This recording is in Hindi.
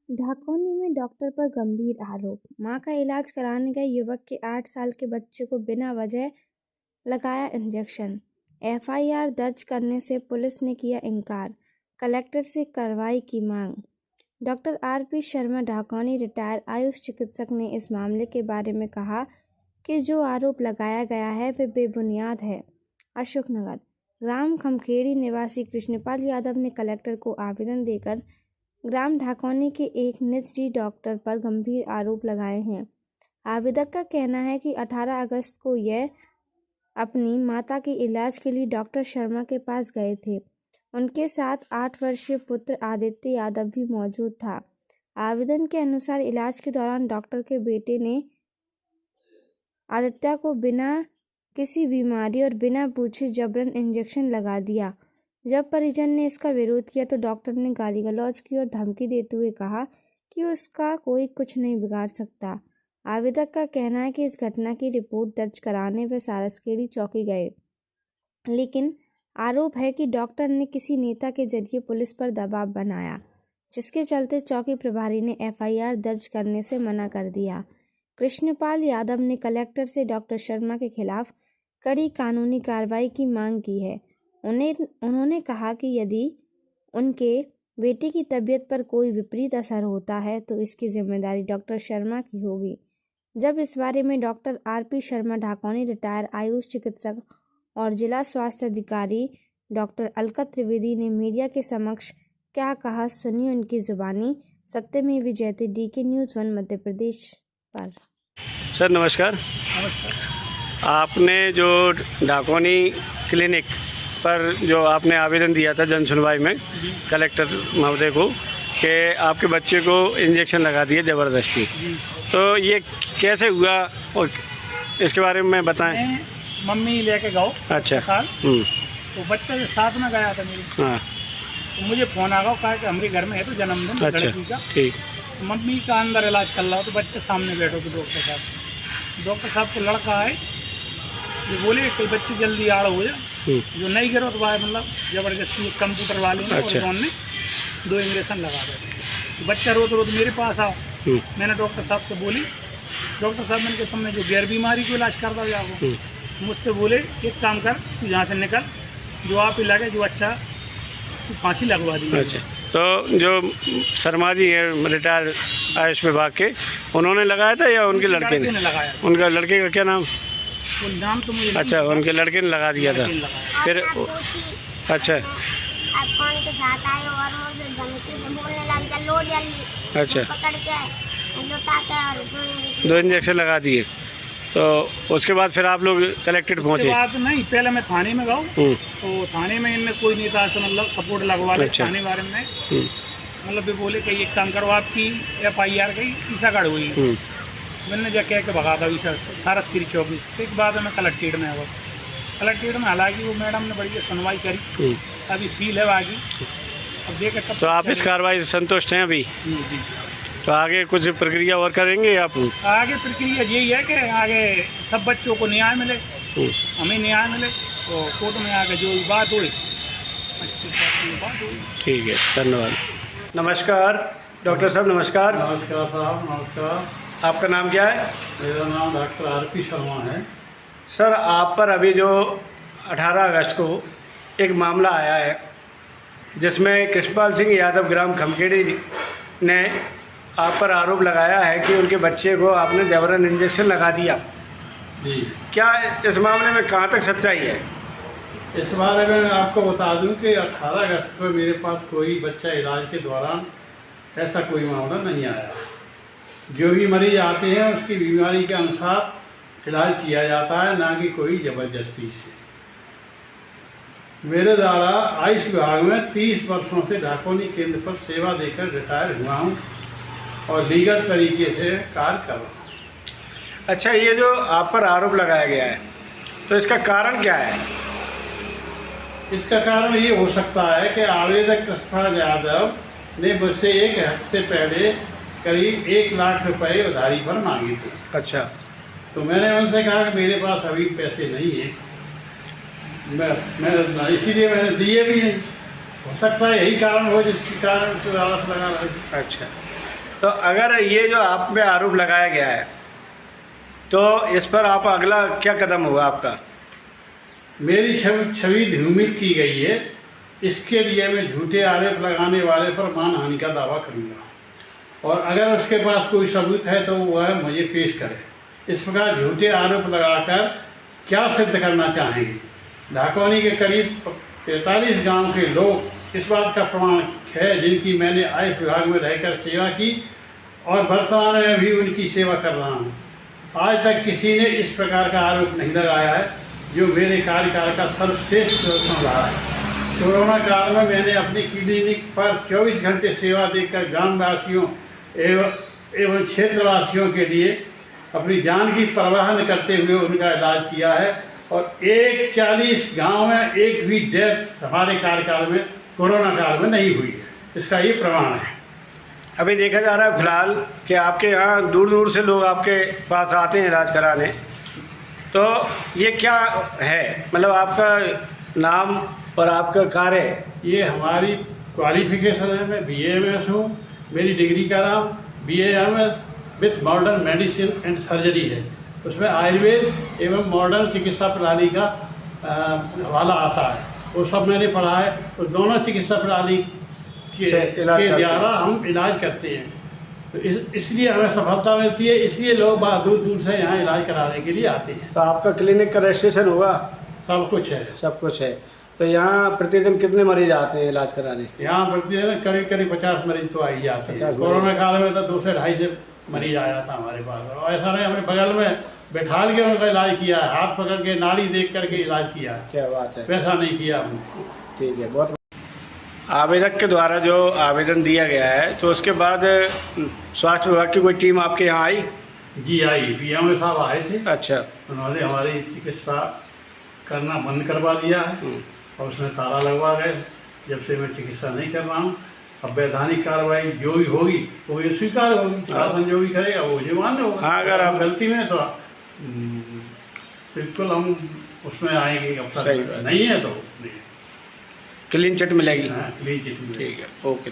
ढाकोनी में डॉक्टर पर गंभीर आरोप। मां का इलाज कराने गए युवक के 8 साल के बच्चे को बिना वजह लगाया इंजेक्शन। एफआईआर दर्ज करने से पुलिस ने किया इनकार। कलेक्टर से कार्रवाई की मांग। Doctor RP Sharma Dhakoni retired Ayush चिकित्सक ने इस मामले के बारे में कहा कि जो आरोप लगाया गया है वे बेबुनियाद है। अशोकनगर ग्राम खमखेड़ी निवासी कृष्णपाल यादव ने कलेक्टर को आवेदन देकर ग्राम ढाकोनी के एक निजी डॉक्टर पर गंभीर आरोप लगाए हैं। आवेदक का कहना है कि 18 अगस्त को यह अपनी माता के इलाज के लिए डॉक्टर शर्मा के पास गए थे। उनके साथ 8 वर्षीय पुत्र आदित्य यादव भी मौजूद था। आवेदन के अनुसार इलाज के दौरान डॉक्टर के बेटे ने आदित्य को बिना किसी बीमारी और बिना पूछे जबरन इंजेक्शन लगा दिया। जब परिजन ने इसका विरोध किया तो डॉक्टर ने गाली गलौज की और धमकी देते हुए कहा कि उसका कोई कुछ नहीं बिगाड़ सकता। आवेदक का कहना है कि इस घटना की रिपोर्ट दर्ज कराने वे सारसखेड़ी चौकी गए, लेकिन आरोप है कि डॉक्टर ने किसी नेता के जरिए पुलिस पर दबाव बनाया, जिसके चलते चौकी प्रभारी ने एफआईआर दर्ज करने से मना कर दिया। कृष्णपाल यादव ने कलेक्टर से डॉक्टर शर्मा के खिलाफ कड़ी कानूनी कार्रवाई की मांग की है। उन्होंने कहा कि यदि उनके बेटे की तबीयत पर कोई विपरीत असर होता है तो इसकी जिम्मेदारी डॉक्टर शर्मा की होगी। जब इस बारे में doctor RP Sharma Dhakoni retired Ayush चिकित्सक और जिला स्वास्थ्य अधिकारी डॉक्टर अलकत त्रिवेदी ने मीडिया के समक्ष क्या कहा, सुनिए उनकी जुबानी। सत्यमेव जयते, डीके न्यूज़ 1 मध्य प्रदेश पर। सर नमस्कार। नमस्कार। आपने जो ढाकोनी क्लिनिक पर जो आपने आवेदन दिया था जन सुनवाई में कलेक्टर महोदय को कि आपके बच्चे को इंजेक्शन लगा दिए ज़बरदस्ती, तो ये कैसे हुआ और इसके बारे में बताएं। मम्मी लेके गओ। अच्छा। तो बच्चा जो साथ में गया था मेरे। हाँ। तो मुझे फ़ोन आ गया, कहा कि हमारे घर में है तो जन्मदिन लड़की का। ठीक। तो मम्मी का अंदर इलाज चल रहा, तो बच्चे सामने बैठो तो डॉक्टर साहब को लड़का आए, ये बोले कि बच्चे जल्दी आड़ हो जाए, जो नहीं गिरो तो मतलब ज़बरदस्ती कंप्यूटर वाले ने और उन्होंने 2 इंजेक्शन लगा दिए। तो बच्चा रोत मेरे पास आओ। मैंने डॉक्टर साहब से बोली, डॉक्टर साहब मैंने कहा तुमने जो गैर बीमारी को इलाज कर दो जाओ। मुझसे बोले एक काम कर, तू यहाँ से निकल, जो आप लगे जो अच्छा तू फांसी लगवा दी। अच्छा, तो जो शर्मा जी है रिटायर आयुष विभाग के, उन्होंने लगाया था या उनके लड़के ने लगाया? उनका लड़के का क्या नाम? वो नाम तो मुझे अच्छा, उनके लड़के ने लगा दिया था फिर। अच्छा फोन के साथ आए और मुझे धमकी से बोलने लग जा, लो जल्दी। अच्छा। पकड़ के लुटा के और 2 इंजेक्शन लगा दिए। तो उसके बाद फिर आप लोग कलेक्ट्रेट पहुँचे? बात नहीं, पहले मैं थाने में गया। तो थाने में इनने कोई नेता से मतलब सपोर्ट लगवा ले। अच्छा। थाने बारे में मतलब भी बोले कि एक काम करो, आपकी एफआईआर की ईसागढ़ हुई। मैंने जा कह के भगा था सारसखेड़ी चौकी से। एक बाद मैं कलेक्ट्रेट में आया। कलेक्ट्रेट में हालांकि वो मैडम ने बड़ी सुनवाई करी, अभी सील है आगे, अब देखे तब। तो आप इस कार्रवाई से संतुष्ट हैं अभी? जी। तो आगे कुछ प्रक्रिया और करेंगे आप? आगे प्रक्रिया यही है कि आगे सब बच्चों को न्याय मिले, हमें न्याय मिले, तो कोर्ट में आगे जो बात हुई। ठीक है, धन्यवाद। नमस्कार डॉक्टर साहब। नमस्कार। नमस्कार साहब। नमस्कार। आपका नाम क्या है? मेरा नाम डॉक्टर आरपी शर्मा है। सर, आप पर अभी जो 18 अगस्त को एक मामला आया है जिसमें कृष्णपाल सिंह यादव ग्राम खमखेड़ी ने आप पर आरोप लगाया है कि उनके बच्चे को आपने जबरन इंजेक्शन लगा दिया। जी। क्या इस मामले में कहाँ तक सच्चाई है? इस बारे में मैं आपको बता दूं कि 18 अगस्त को मेरे पास कोई बच्चा इलाज के दौरान ऐसा कोई मामला नहीं आया। जो भी मरीज आते हैं उसकी बीमारी के अनुसार इलाज किया जाता है, ना कि कोई ज़बरदस्ती से। मेरे द्वारा आयुष विभाग में 30 वर्षों से ढाकोनी केंद्र पर सेवा देकर रिटायर हुआ हूँ और लीगल तरीके से कार्य कर रहा हूँ। अच्छा, ये जो आप पर आरोप लगाया गया है तो इसका कारण क्या है? इसका कारण ये हो सकता है कि आवेदक कृष्णपाल यादव ने मुझसे 1 हफ्ते पहले करीब 1 लाख रुपए उधारी पर मांगे थे। अच्छा। तो मैंने उनसे कहा कि मेरे पास अभी पैसे नहीं है, मैं इसीलिए मैंने दिए भी नहीं। हो सकता है यही कारण हो जिसके कारण तो आरोप लगा रहे। अच्छा, तो अगर ये जो आप पे आरोप लगाया गया है तो इस पर आप अगला क्या कदम होगा आपका? मेरी छवि धूमिल की गई है, इसके लिए मैं झूठे आरोप लगाने वाले पर मानहानि का दावा करूंगा और अगर उसके पास कोई सबूत है तो वह मुझे पेश करे। इस प्रकार झूठे आरोप लगाकर क्या सिद्ध करना चाहेंगे? ढाकोनी के करीब 43 गांव के लोग इस बात का प्रमाण है जिनकी मैंने आयुष विभाग में रहकर सेवा की और वर्तमान में भी उनकी सेवा कर रहा हूँ। आज तक किसी ने इस प्रकार का आरोप नहीं लगाया है जो मेरे कार्यकाल का सर्वश्रेष्ठ प्रदर्शन रहा है। कोरोना काल में मैंने अपनी क्लिनिक पर 24 घंटे सेवा देकर ग्रामवासियों एवं क्षेत्रवासियों के लिए अपनी जान की परवाह न करते हुए उनका इलाज किया है और 40 गांव में एक भी डेथ हमारे कार्यकाल में कोरोना काल में नहीं हुई है। इसका ये प्रमाण है। अभी देखा जा रहा है फिलहाल कि आपके यहाँ दूर दूर से लोग आपके पास आते हैं इलाज कराने, तो ये क्या है, मतलब आपका नाम और आपका कार्य? ये हमारी क्वालिफिकेशन है। मैं BAMS हूँ। मेरी डिग्री का नाम BAMS with modern medicine and surgery है। उसमें आयुर्वेद एवं मॉडर्न चिकित्सा प्रणाली का हवाला आता है, वो सब मैंने पढ़ा है। तो दोनों चिकित्सा प्रणाली के द्वारा हम इलाज करते हैं, तो इसलिए हमें सफलता मिलती है। इसलिए लोग बहुत दूर दूर से यहाँ इलाज कराने के लिए आते हैं। तो आपका क्लिनिक का रजिस्ट्रेशन होगा? सब कुछ है। सब कुछ है। तो यहाँ प्रतिदिन कितने मरीज आते हैं इलाज कराने? यहाँ प्रतिदिन करीब 50 मरीज तो आ ही जाते हैं। कोरोना काल में तो 2 से 250 मरीज आया था हमारे पास, और ऐसा नहीं हमने बगल में बैठाल के उनका इलाज किया है, हाथ पकड़ के नाड़ी देख करके इलाज किया है। क्या बात है, वैसा नहीं किया हमने। ठीक है। बहुत आवेदक के द्वारा जो आवेदन दिया गया है तो उसके बाद स्वास्थ्य विभाग की कोई टीम आपके यहाँ आई? जी आई, BAMS साहब आए थे। अच्छा। उन्होंने हमारी चिकित्सा करना बंद करवा दिया है और उसमें ताला लगवा गए। जब से मैं चिकित्सा नहीं कर रहा हूँ, अब वैधानिक कार्रवाई जो भी होगी वो ये स्वीकार होगी। शासन जो भी करेगा वो मुझे मान्य होगा। हाँ, अगर आप गलती में तो बिल्कुल हम उसमें आएंगे। अब तक नहीं है तो क्लीन चिट मिलेगी। हाँ, क्लीन चिट मिलेगी। ठीक है, ओके।